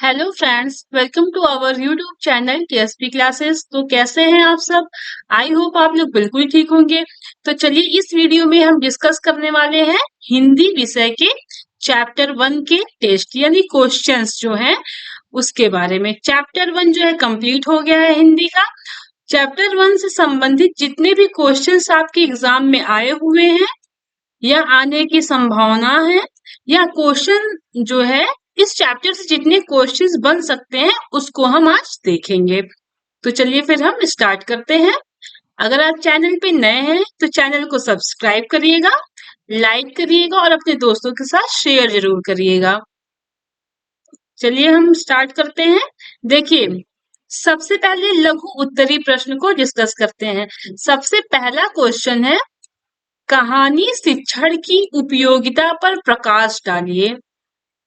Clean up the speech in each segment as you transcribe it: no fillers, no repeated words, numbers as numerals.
Hello friends, welcome to our YouTube channel TSP classes. तो कैसे हैं आप सब? आई होप आप लोग बिल्कुल ठीक होंगे। तो चलिए इस वीडियो में हम डिस्कस करने वाले हैं हिंदी विषय के चैप्टर 1 के टेस्ट यानी क्वेश्चंस जो हैं उसके बारे में। चैप्टर 1 जो है कंप्लीट हो गया है हिंदी का। चैप्टर 1 से संबंधित जितने भी क्वेश्चंस आपके एग्जाम में आए हुए हैं या आने की संभावना है या क्वेश्चन जो है इस चैप्टर से जितने क्वेश्चंस बन सकते हैं उसको हम आज देखेंगे। तो चलिए फिर हम स्टार्ट करते हैं। अगर आप चैनल पे नए हैं तो चैनल को सब्सक्राइब करिएगा, लाइक करिएगा और अपने दोस्तों के साथ शेयर जरूर करिएगा। चलिए हम स्टार्ट करते हैं। देखिए, सबसे पहले लघु उत्तरी प्रश्न को डिस्कस करते हैं। सबसे पहला क्वेश्चन है, कहानी शिक्षण की उपयोगिता पर प्रकाश डालिए।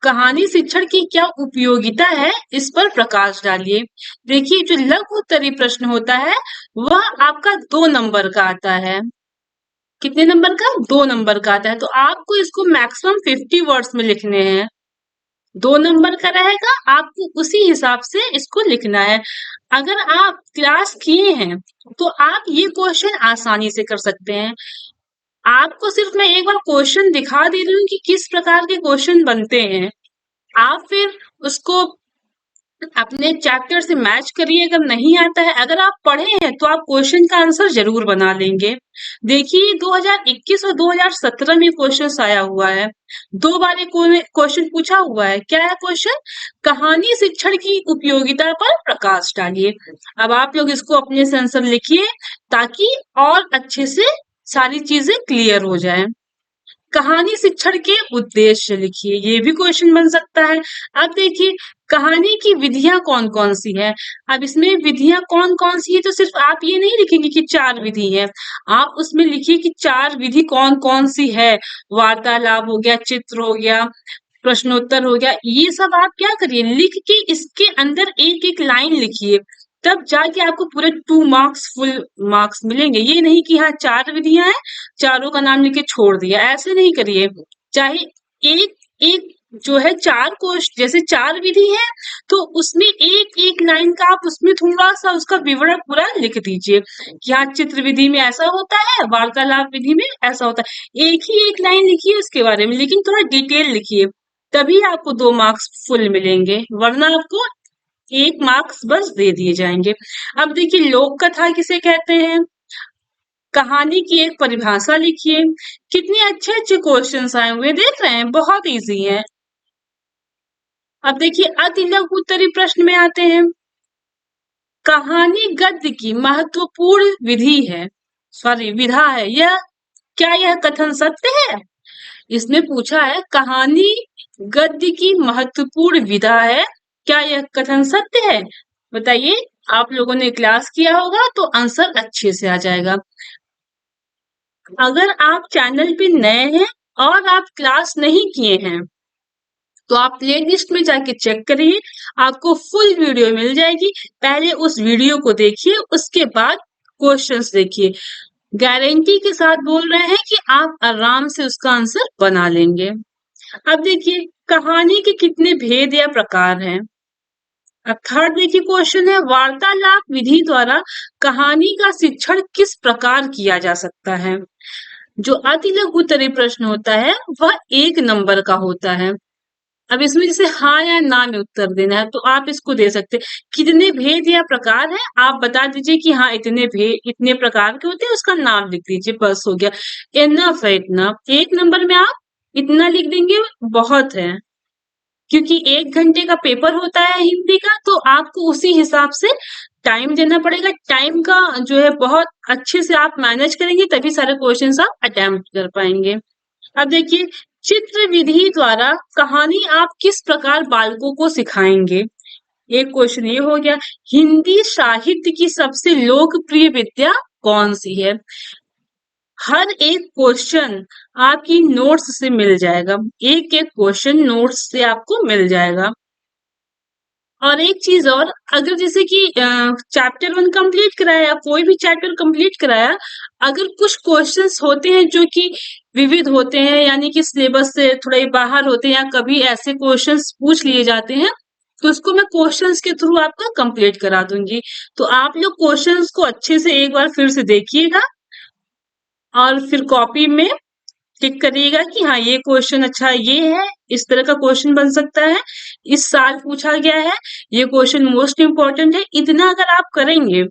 कहानी शिक्षण की क्या उपयोगिता है इस पर प्रकाश डालिए। देखिए, जो लघु उत्तरी प्रश्न होता है वह आपका 2 नंबर का आता है। कितने नंबर का? 2 नंबर का आता है। तो आपको इसको मैक्सिमम 50 वर्ड्स में लिखने हैं। 2 नंबर का रहेगा, आपको उसी हिसाब से इसको लिखना है। अगर आप क्लास किए हैं तो आप ये क्वेश्चन आसानी से कर सकते हैं। आपको सिर्फ मैं एक बार क्वेश्चन दिखा दे रही हूँ कि किस प्रकार के क्वेश्चन बनते हैं। आप फिर उसको अपने चैप्टर से मैच करिए। अगर नहीं आता है, अगर आप पढ़े हैं तो आप क्वेश्चन का आंसर जरूर बना लेंगे। देखिए, 2021 और 2017 में क्वेश्चन आया हुआ है। 2 बार क्वेश्चन पूछा हुआ है। क्या है क्वेश्चन? कहानी शिक्षण की उपयोगिता पर प्रकाश डालिए। अब आप लोग इसको अपने से आंसर लिखिए ताकि और अच्छे से सारी चीजें क्लियर हो जाए। कहानी शिक्षण के उद्देश्य लिखिए, ये भी क्वेश्चन बन सकता है। अब देखिए, कहानी की विधियां कौन कौन सी है। अब इसमें विधियां कौन कौन सी है तो सिर्फ आप ये नहीं लिखेंगे कि 4 विधि है। आप उसमें लिखिए कि 4 विधि कौन कौन सी है। वार्तालाप हो गया, चित्र हो गया, प्रश्नोत्तर हो गया। ये सब आप क्या करिए, लिख के इसके अंदर एक एक लाइन लिखिए। तब जाके आपको पूरे 2 मार्क्स फुल मार्क्स मिलेंगे। ये नहीं कि हाँ 4 विधियां हैं, चारों का नाम लिख के छोड़ दिया, ऐसे नहीं करिए। चाहे एक एक जो है 4 क्वेश्चन, जैसे 4 विधि है तो उसमें एक एक लाइन का आप उसमें थोड़ा सा उसका विवरण पूरा लिख दीजिए कि हाँ चित्र विधि में ऐसा होता है, वार्तालाप विधि में ऐसा होता है। एक ही एक लाइन लिखिए उसके बारे में, लेकिन थोड़ा डिटेल लिखिए, तभी आपको 2 मार्क्स फुल मिलेंगे, वरना आपको 1 मार्क्स बस दे दिए जाएंगे। अब देखिए, लोक कथा किसे कहते हैं। कहानी की एक परिभाषा लिखिए। कितने अच्छे अच्छे क्वेश्चंस आए हुए देख रहे हैं, बहुत इजी है। अब देखिए, अति लघु उत्तरी प्रश्न में आते हैं। कहानी गद्य की महत्वपूर्ण विधि है, सॉरी विधा है, यह क्या यह कथन सत्य है? इसमें पूछा है कहानी गद्य की महत्वपूर्ण विधा है, क्या यह कथन सत्य है? बताइए, आप लोगों ने क्लास किया होगा तो आंसर अच्छे से आ जाएगा। अगर आप चैनल पे नए हैं और आप क्लास नहीं किए हैं तो आप प्ले लिस्ट में जाके चेक करिए, आपको फुल वीडियो मिल जाएगी। पहले उस वीडियो को देखिए, उसके बाद क्वेश्चंस देखिए। गारंटी के साथ बोल रहे हैं कि आप आराम से उसका आंसर बना लेंगे। अब देखिए, कहानी के कितने भेद या प्रकार हैं। अब थर्ड देखिए क्वेश्चन है, वार्तालाप विधि द्वारा कहानी का शिक्षण किस प्रकार किया जा सकता है। जो अति लघु उत्तरीय प्रश्न होता है वह 1 नंबर का होता है। अब इसमें जैसे हाँ या ना में उत्तर देना है तो आप इसको दे सकते हैं। कितने भेद या प्रकार है आप बता दीजिए कि हाँ इतने भेद इतने प्रकार के होते हैं, उसका नाम लिख दीजिए, बस हो गया। इनफ है इतना। 1 नंबर में आप इतना लिख देंगे, बहुत है। क्योंकि 1 घंटे का पेपर होता है हिंदी का, तो आपको उसी हिसाब से टाइम देना पड़ेगा। टाइम का जो है बहुत अच्छे से आप मैनेज करेंगे तभी सारे क्वेश्चंस आप अटेम्प्ट कर पाएंगे। अब देखिए, चित्र विधि द्वारा कहानी आप किस प्रकार बालकों को सिखाएंगे। एक क्वेश्चन ये हो गया। हिंदी साहित्य की सबसे लोकप्रिय विद्या कौन सी है। हर एक क्वेश्चन आपकी नोट्स से मिल जाएगा, एक एक क्वेश्चन नोट्स से आपको मिल जाएगा। और एक चीज और, अगर जैसे कि चैप्टर 1 कंप्लीट कराया, कोई भी चैप्टर कंप्लीट कराया, अगर कुछ क्वेश्चंस होते हैं जो कि विविध होते हैं यानी कि सिलेबस से थोड़े बाहर होते हैं या कभी ऐसे क्वेश्चंस पूछ लिए जाते हैं तो उसको मैं क्वेश्चंस के थ्रू आपका कंप्लीट करा दूंगी। तो आप लोग क्वेश्चंस को अच्छे से एक बार फिर से देखिएगा और फिर कॉपी में टिक करिएगा कि हाँ ये क्वेश्चन अच्छा ये है, इस तरह का क्वेश्चन बन सकता है, इस साल पूछा गया है, ये क्वेश्चन मोस्ट इम्पोर्टेंट है। इतना अगर आप करेंगे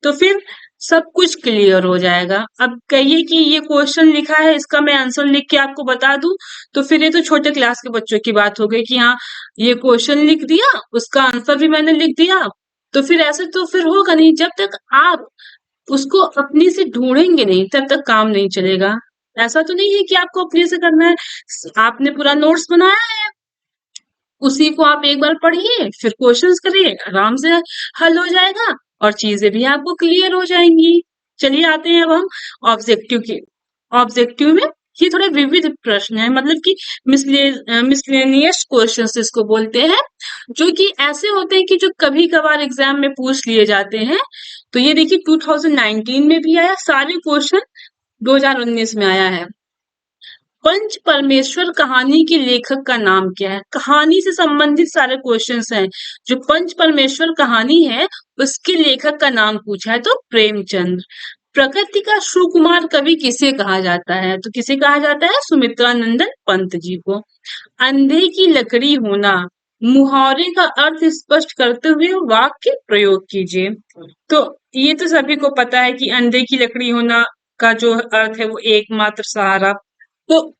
तो फिर सब कुछ क्लियर हो जाएगा। अब कहिए कि ये क्वेश्चन लिखा है, इसका मैं आंसर लिख के आपको बता दूं, तो फिर ये तो छोटे क्लास के बच्चों की बात हो गई कि हाँ ये क्वेश्चन लिख दिया, उसका आंसर भी मैंने लिख दिया। तो फिर ऐसे तो फिर होगा नहीं, जब तक आप उसको अपने से ढूंढेंगे नहीं तब तक काम नहीं चलेगा। ऐसा तो नहीं है कि आपको अपने से करना है, आपने पूरा नोट्स बनाया है, उसी को आप एक बार पढ़िए, फिर क्वेश्चंस करिए, आराम से हल हो जाएगा और चीजें भी आपको क्लियर हो जाएंगी। चलिए आते हैं अब हम ऑब्जेक्टिव के। ऑब्जेक्टिव में ये थोड़े विविध प्रश्न है, मतलब कि मिसलेनियस क्वेश्चंस इसको बोलते हैं, जो कि ऐसे होते हैं कि जो कभी कभार एग्जाम में पूछ लिए जाते हैं। तो ये देखिए 2019 में भी आया, सारे क्वेश्चन 2019 में आया है। पंच परमेश्वर कहानी के लेखक का नाम क्या है? कहानी से संबंधित सारे क्वेश्चंस हैं। जो पंच परमेश्वर कहानी है उसके लेखक का नाम पूछा है, तो प्रेमचंद। प्रकृति का सुकुमार कवि किसे कहा जाता है? तो किसे कहा जाता है? सुमित्रानंदन पंत जी को। अंधे की लकड़ी होना, मुहावरे का अर्थ स्पष्ट करते हुए वाक्य प्रयोग कीजिए। तो ये तो सभी को पता है कि अंधे की लकड़ी होना का जो अर्थ है वो एकमात्र सहारा। तो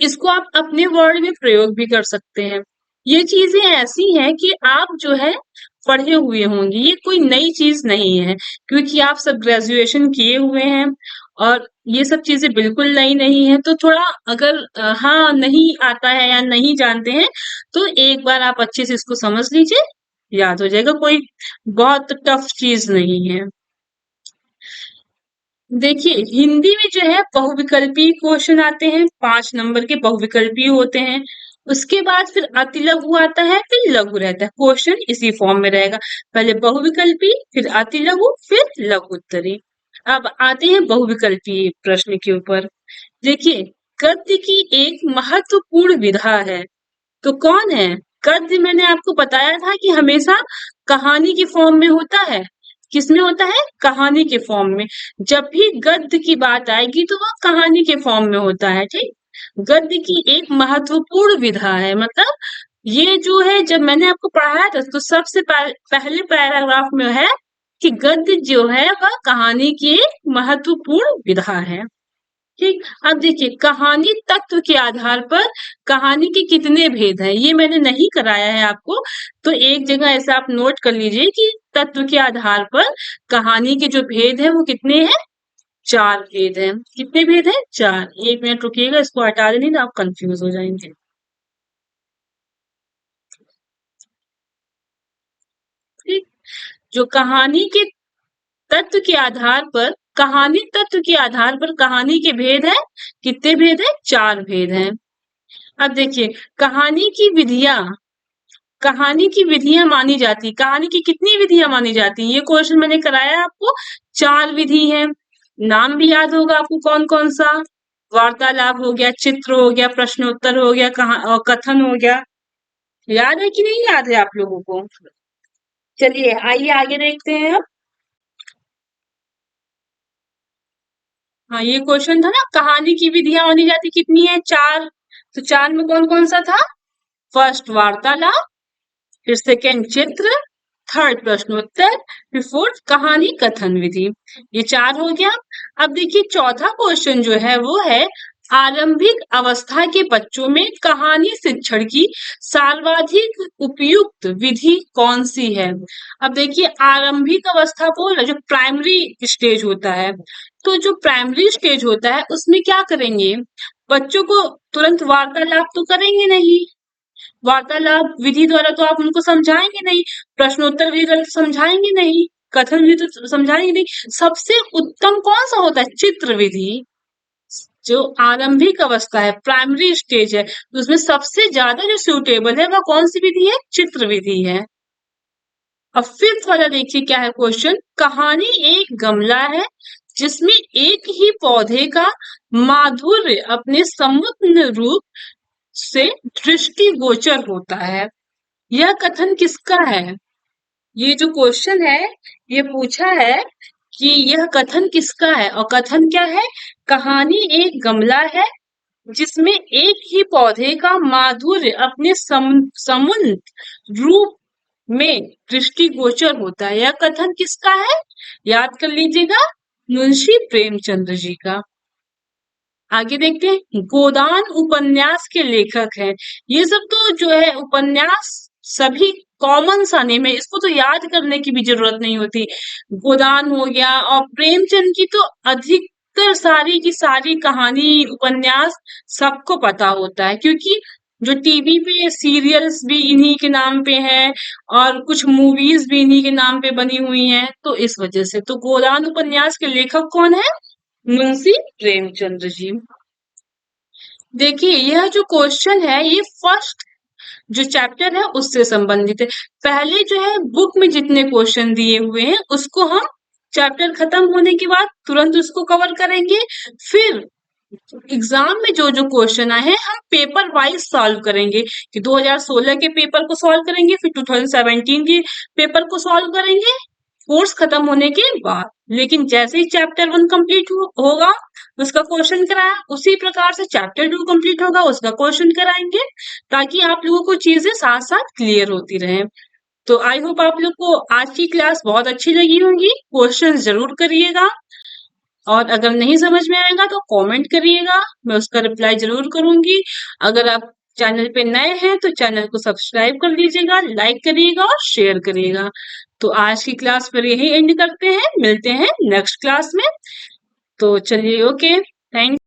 इसको आप अपने वर्ड में प्रयोग भी कर सकते हैं। ये चीजें ऐसी हैं कि आप जो है पढ़े हुए होंगे, ये कोई नई चीज नहीं है, क्योंकि आप सब ग्रेजुएशन किए हुए हैं और ये सब चीजें बिल्कुल नई नहीं है। तो थोड़ा अगर हाँ नहीं आता है या नहीं जानते हैं तो एक बार आप अच्छे से इसको समझ लीजिए, याद हो जाएगा, कोई बहुत टफ चीज नहीं है। देखिए हिंदी में जो है बहुविकल्पी क्वेश्चन आते हैं, 5 नंबर के बहुविकल्पी होते हैं। उसके बाद फिर अतिलघु आता है, फिर लघु रहता है। क्वेश्चन इसी फॉर्म में रहेगा, पहले बहुविकल्पी, फिर अतिलघु, फिर लघु उत्तरी। अब आते हैं बहुविकल्पी प्रश्न के ऊपर। देखिए गद्य की एक महत्वपूर्ण विधा है, तो कौन है? गद्य मैंने आपको बताया था कि हमेशा कहानी के फॉर्म में होता है। किसमें होता है? कहानी के फॉर्म में। जब भी गद्य की बात आएगी तो वह कहानी के फॉर्म में होता है, ठीक। गद्य की एक महत्वपूर्ण विधा है, मतलब ये जो है जब मैंने आपको पढ़ाया था तो सबसे पहले पैराग्राफ में है कि गद्य जो है वह कहानी की एक महत्वपूर्ण विधा है, ठीक। अब देखिए कहानी तत्व के आधार पर कहानी के कितने भेद हैं, ये मैंने नहीं कराया है आपको, तो एक जगह ऐसा आप नोट कर लीजिए कि तत्व के आधार पर कहानी के जो भेद हैं वो कितने हैं? 4 भेद हैं। कितने भेद हैं? 4। 1 मिनट रुकिएगा, इसको हटा देंगे ना, आप कंफ्यूज हो जाएंगे। ठीक, जो कहानी के तत्व के आधार पर, कहानी तत्व के आधार पर कहानी के भेद है, कितने भेद है? 4 भेद हैं। अब देखिए कहानी की विधियां मानी जाती, कहानी की कितनी विधियां मानी जाती, ये क्वेश्चन मैंने कराया आपको। 4 विधि है, नाम भी याद होगा आपको कौन कौन सा। वार्तालाप हो गया, चित्र हो गया, प्रश्नोत्तर हो गया, और कथन हो गया। याद है कि नहीं याद है आप लोगों को? चलिए आइए आगे देखते हैं अब। हाँ ये क्वेश्चन था ना, कहानी की विधियां मानी जाती कितनी है? 4। तो 4 में कौन कौन सा था? फर्स्ट वार्तालाप, फिर सेकेंड चित्र, थर्ड प्रश्नोत्तर, फिर फोर्थ कहानी कथन विधि। ये 4 हो गया। अब देखिए चौथा क्वेश्चन जो है वो है आरंभिक अवस्था के बच्चों में कहानी शिक्षण की सर्वाधिक उपयुक्त विधि कौन सी है? अब देखिए आरंभिक अवस्था को जो प्राइमरी स्टेज होता है, तो जो प्राइमरी स्टेज होता है उसमें क्या करेंगे? बच्चों को तुरंत वार्तालाप तो करेंगे नहीं, वार्तालाप विधि द्वारा तो आप उनको समझाएंगे नहीं, प्रश्नोत्तर विधि द्वारा तो समझाएंगे नहीं, कथन विधि तो समझाएंगे नहीं। सबसे उत्तम कौन सा होता है? चित्र विधि। जो आरंभिक अवस्था है, प्राइमरी स्टेज है, तो उसमें सबसे ज्यादा जो सूटेबल है वह कौन सी विधि है? चित्र विधि है। अब फिफ्थ वाला देखिए क्या है क्वेश्चन, कहानी एक गमला है जिसमें एक ही पौधे का माधुर्य अपने समग्र रूप से दृष्टिगोचर होता है। यह कथन किसका है? ये जो क्वेश्चन है, ये पूछा है कि यह कथन किसका है, और कथन क्या है? कहानी एक गमला है जिसमें एक ही पौधे का माधुर्य अपने समुन्त रूप में दृष्टिगोचर होता है। यह कथन किसका है? याद कर लीजिएगा, मुंशी प्रेमचंद्र जी का। आगे देखते हैं, गोदान उपन्यास के लेखक हैं। ये सब तो जो है उपन्यास सभी कॉमन सा नेम है, इसको तो याद करने की भी जरूरत नहीं होती। गोदान हो गया, और प्रेमचंद की तो अधिकतर सारी की सारी कहानी उपन्यास सबको पता होता है, क्योंकि जो टीवी पे सीरियल्स भी इन्हीं के नाम पे हैं और कुछ मूवीज भी इन्हीं के नाम पे बनी हुई हैं, तो इस वजह से। तो गोदान उपन्यास के लेखक कौन है? मुंशी प्रेमचंद्र जी। देखिए, यह जो क्वेश्चन है, ये फर्स्ट जो चैप्टर है उससे संबंधित है। पहले जो है बुक में जितने क्वेश्चन दिए हुए हैं उसको हम चैप्टर खत्म होने के बाद तुरंत उसको कवर करेंगे। फिर एग्जाम में जो जो क्वेश्चन आए हैं हम पेपर वाइज सॉल्व करेंगे, कि 2016 के पेपर को सॉल्व करेंगे, फिर 2017 के पेपर को सॉल्व करेंगे कोर्स खत्म होने के बाद। लेकिन जैसे ही चैप्टर 1 कंप्लीट होगा उसका क्वेश्चन कराया, उसी प्रकार से चैप्टर 2 कंप्लीट होगा उसका क्वेश्चन कराएंगे, ताकि आप लोगों को चीजें साथ साथ क्लियर होती रहें। तो आई होप आप लोग को आज की क्लास बहुत अच्छी लगी होगी। क्वेश्चन जरूर करिएगा, और अगर नहीं समझ में आएगा तो कमेंट करिएगा, मैं उसका रिप्लाई जरूर करूंगी। अगर आप चैनल पे नए हैं तो चैनल को सब्सक्राइब कर लीजिएगा, लाइक करिएगा और शेयर करिएगा। तो आज की क्लास पर यही एंड करते हैं, मिलते हैं नेक्स्ट क्लास में। तो चलिए, ओके, थैंक